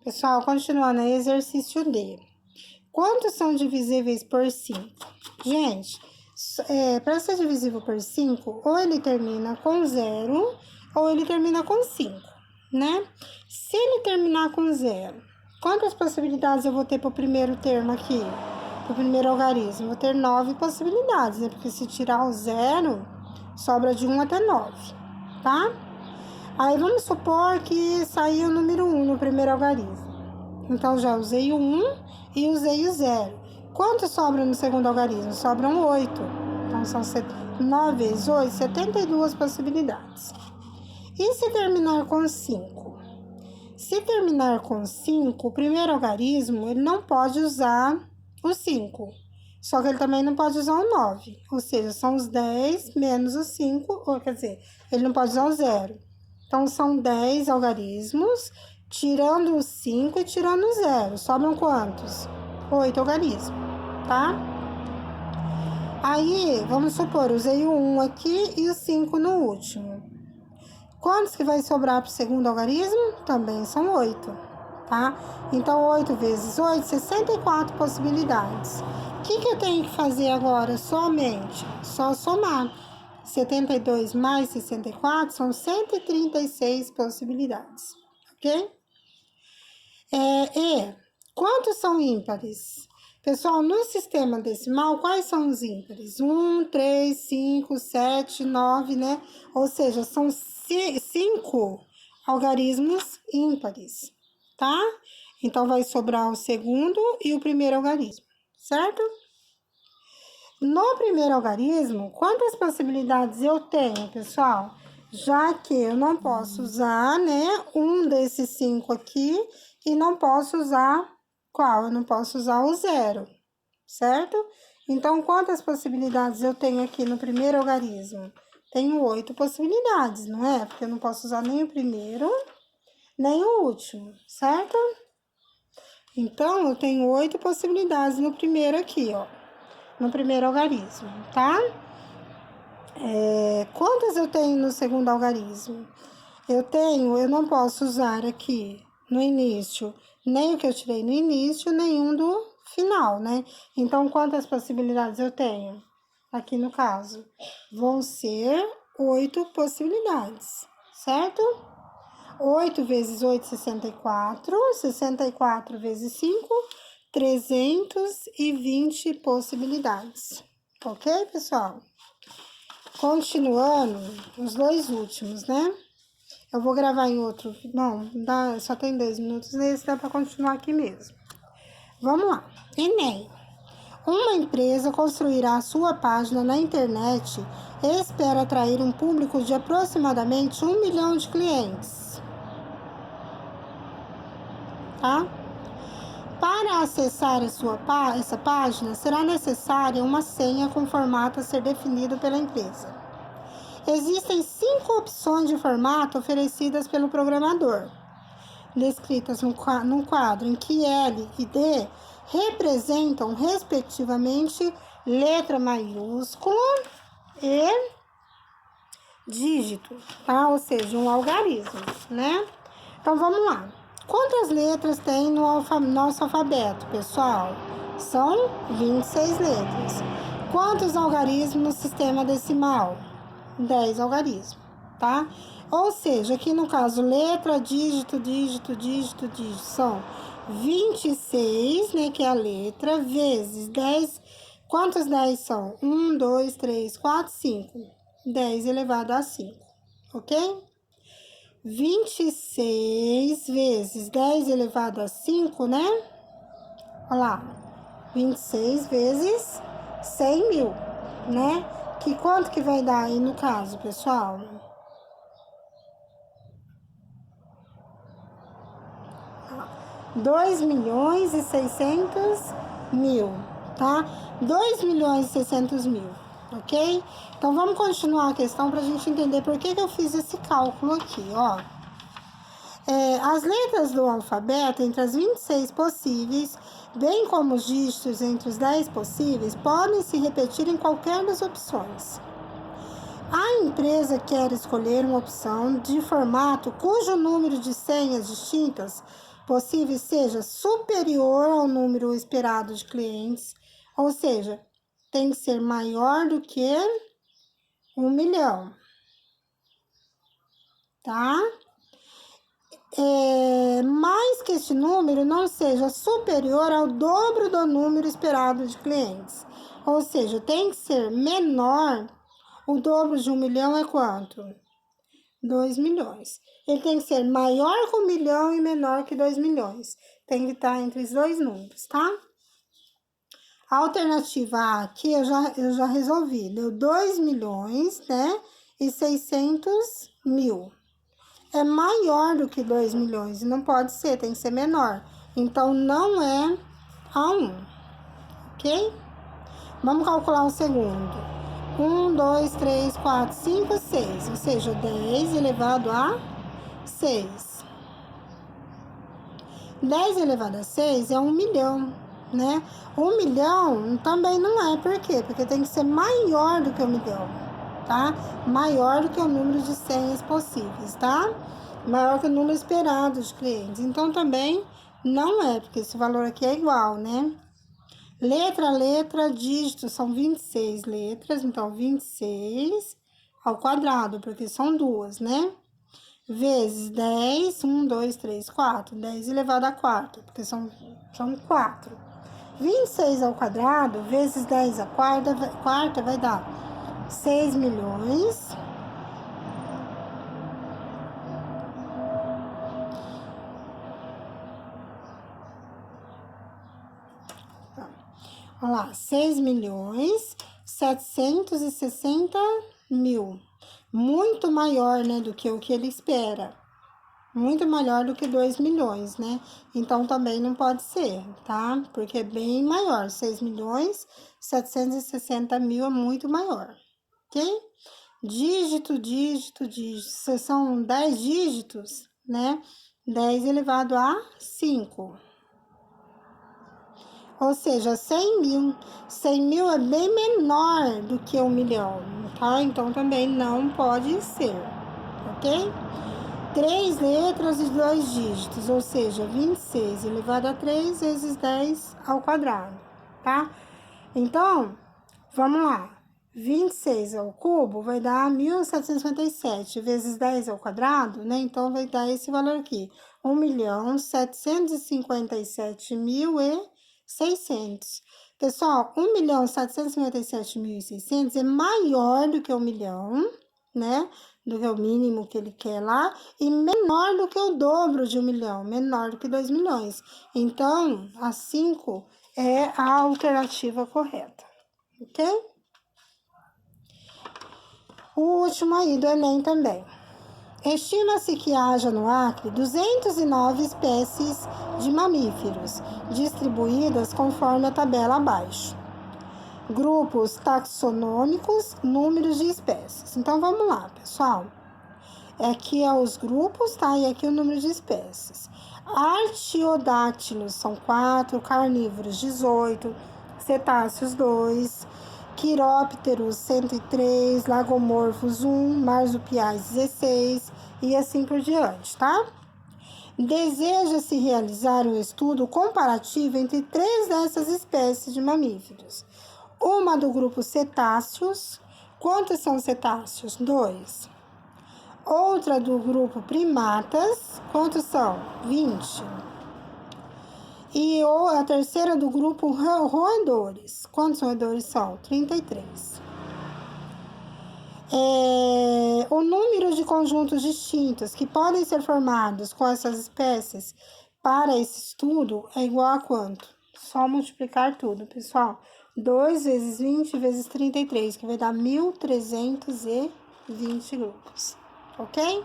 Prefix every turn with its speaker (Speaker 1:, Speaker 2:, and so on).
Speaker 1: Pessoal, continuando aí, exercício D. Quantos são divisíveis por 5? Gente, para ser divisível por 5, ou ele termina com 0, ou ele termina com 5, né? Se ele terminar com 0, quantas possibilidades eu vou ter para o primeiro termo aqui? Para o primeiro algarismo? Vou ter 9 possibilidades, né? Porque se tirar o 0, sobra de 1 até 9, tá? Aí vamos supor que saiu o número 1 no primeiro algarismo. Então, já usei o 1 e usei o 0. Quanto sobra no segundo algarismo? Sobram 8. Então, são 9 vezes 8, 72 possibilidades. E se terminar com 5? Se terminar com 5, o primeiro algarismo, ele não pode usar o 5. Só que ele também não pode usar o 9. Ou seja, são os 10 menos os 5, ou quer dizer, ele não pode usar o 0. Então, são 10 algarismos, tirando os 5 e tirando o 0. Sobram quantos? 8 algarismos, tá? Aí, vamos supor, usei o 1 aqui e o 5 no último. Quantos que vai sobrar para o segundo algarismo? Também são 8, tá? Então, 8 vezes 8, 64 possibilidades. O que eu tenho que fazer agora somente? Só somar. 72 mais 64 são 136 possibilidades, ok? E quantos são ímpares? Pessoal, no sistema decimal, quais são os ímpares? 1, 3, 5, 7, 9, né? Ou seja, são 5 algarismos ímpares, tá? Então, vai sobrar o segundo e o primeiro algarismo, certo? No primeiro algarismo, quantas possibilidades eu tenho, pessoal? Já que eu não posso usar, né, um desses 5 aqui e não posso usar qual? Eu não posso usar o 0, certo? Então, quantas possibilidades eu tenho aqui no primeiro algarismo? Tenho 8 possibilidades, não é? Porque eu não posso usar nem o primeiro, nem o último, certo? Então, eu tenho 8 possibilidades no primeiro aqui, ó. No primeiro algarismo, tá? Quantas eu tenho no segundo algarismo? Eu não posso usar aqui no início, nem o que eu tirei no início, nenhum do final, né? Então, quantas possibilidades eu tenho? Aqui no caso, vão ser 8 possibilidades, certo? 8 vezes 8, 64. 64 vezes 5, 320 possibilidades. Ok, pessoal? Continuando, os dois últimos, né? Eu vou gravar em outro... Não, só tem 2 minutos, esse dá para continuar aqui mesmo. Vamos lá. Enem. Uma empresa construirá sua página na internet e espera atrair um público de aproximadamente 1 milhão de clientes. Tá? Para acessar essa página, será necessária uma senha com formato a ser definido pela empresa. Existem 5 opções de formato oferecidas pelo programador, descritas no quadro em que L e D representam, respectivamente, letra maiúscula e dígito, tá? Ou seja, um algarismo, né? Então, vamos lá. Quantas letras tem no nosso alfabeto, pessoal? São 26 letras. Quantos algarismos no sistema decimal? 10 algarismos, tá? Ou seja, aqui no caso, letra, dígito, dígito, dígito, dígito, são 26, né, que é a letra, vezes 10. Quantos 10 são? 1, 2, 3, 4, 5. 10 elevado a 5, ok? 26 vezes 10 elevado a 5, né? Olha lá, 26 vezes 100 mil, né? Que quanto que vai dar aí no caso, pessoal? R$2.600.000, tá? 2.600.000, ok? Então, vamos continuar a questão para a gente entender por que eu fiz esse cálculo aqui, ó. As letras do alfabeto, entre as 26 possíveis, bem como os dígitos entre os 10 possíveis, podem se repetir em qualquer das opções. A empresa quer escolher uma opção de formato cujo número de senhas distintas possíveis seja superior ao número esperado de clientes, ou seja, tem que ser maior do que 1 milhão, tá? Mais que este número não seja superior ao dobro do número esperado de clientes. Ou seja, tem que ser menor. O dobro de 1 milhão é quanto? 2 milhões. Ele tem que ser maior que 1 milhão e menor que 2 milhões. Tem que estar entre os dois números, tá? A alternativa A aqui eu já resolvi. Deu 2 milhões, né? E 600 mil. É maior do que 2 milhões. E não pode ser, tem que ser menor. Então, não é A1. Ok? Vamos calcular o segundo. 1, 2, 3, 4, 5, 6. Ou seja, 10 elevado a 6. 10 elevado a 6 é 1 milhão, né? 1 milhão também não é. Por quê? Porque tem que ser maior do que 1 milhão, tá? Maior do que o número de senhas possíveis, tá? Maior que o número esperado de clientes. Então, também não é, porque esse valor aqui é igual, né? Letra a letra, dígito, são 26 letras. Então, 26 ao quadrado, porque são duas, né? Vezes 10, 1, 2, 3, 4. 10 elevado a 4, porque são 4. 26 ao quadrado, vezes 10 a quarta vai dar 6 milhões. Olha lá, 6 milhões 760 mil. Muito maior, né, do que o que ele espera. Muito maior do que 2 milhões, né? Então, também não pode ser, tá? Porque é bem maior. 6 milhões 760 mil é muito maior, ok? Dígito, dígito, dígito. São 10 dígitos, né? 10 elevado a 5. Ou seja, 100 mil. 100 mil é bem menor do que 1 milhão, tá? Então, também não pode ser, ok? 3 letras e 2 dígitos, ou seja, 26 elevado a 3 vezes 10 ao quadrado, tá? Então, vamos lá. 26 ao cubo vai dar 1.757 vezes 10 ao quadrado, né? Então, vai dar esse valor aqui, 1.757.600. Pessoal, 1.757.600 é maior do que 1 milhão, né? Do que o mínimo que ele quer lá, e menor do que o dobro de 1 milhão, menor do que 2 milhões. Então, a 5 é a alternativa correta, ok? O último aí do Enem também. Estima-se que haja no Acre 209 espécies de mamíferos, distribuídas conforme a tabela abaixo. Grupos taxonômicos, números de espécies. Então, vamos lá, pessoal. Aqui é os grupos, tá? E aqui o número de espécies. Artiodáctilos são 4, carnívoros 18, cetáceos 2, quirópteros 103, lagomorfos 1, marsupiais 16 e assim por diante, tá? Deseja-se realizar um estudo comparativo entre 3 dessas espécies de mamíferos. Uma do grupo cetáceos. Quantos são cetáceos? 2. Outra do grupo primatas. Quantos são? 20. E a terceira do grupo roedores. Quantos roedores são? 33. O número de conjuntos distintos que podem ser formados com essas espécies para esse estudo é igual a quanto? Só multiplicar tudo, pessoal. 2 vezes 20 vezes 33, que vai dar 1.320 grupos, ok?